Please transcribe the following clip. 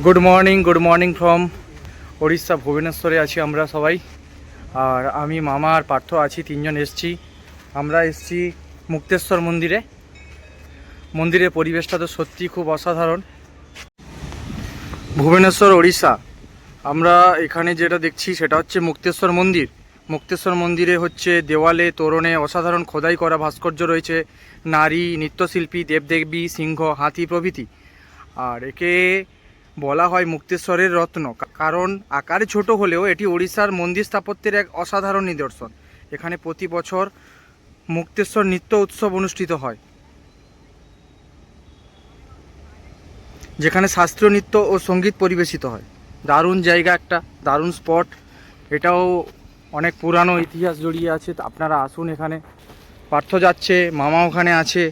Good morning from Odisha ভুবনেশ্বরে আছি আমরা সবাই। আর আমি মামা আর পার্থ আছি, তিনজন এসছি। আমরা এসছি মুক্তেশ্বর মন্দিরের পরিবেশটা তো সত্যি খুব অসাধারণ। ভুবনেশ্বর ওড়িশা, আমরা এখানে যেটা দেখছি সেটা হচ্ছে মুক্তেশ্বর মন্দির। মুক্তেশ্বর মন্দিরে হচ্ছে দেওয়ালে তোরণে অসাধারণ খোদাই করা ভাস্কর্য রয়েছে, নারী, নৃত্যশিল্পী, দেবদেবী, সিংহ, হাতি প্রভৃতি। আর একে বলা হয় মুক্তেশ্বরের রত্ন, কারণ আকারে ছোট হলেও এটি ওড়িশার মন্দির স্থাপত্যের এক অসাধারণ নিদর্শন। এখানে প্রতি বছর মুক্তেশ্বর নৃত্য উৎসব অনুষ্ঠিত হয়, যেখানে শাস্ত্রীয় নৃত্য ও সঙ্গীত পরিবেশিত হয়। দারুণ জায়গা, একটা দারুণ স্পট। এটাও অনেক পুরানো ইতিহাস জড়িয়ে আছে। আপনারা আসুন এখানে। পার্থ যাচ্ছে, মামা ওখানে আছে।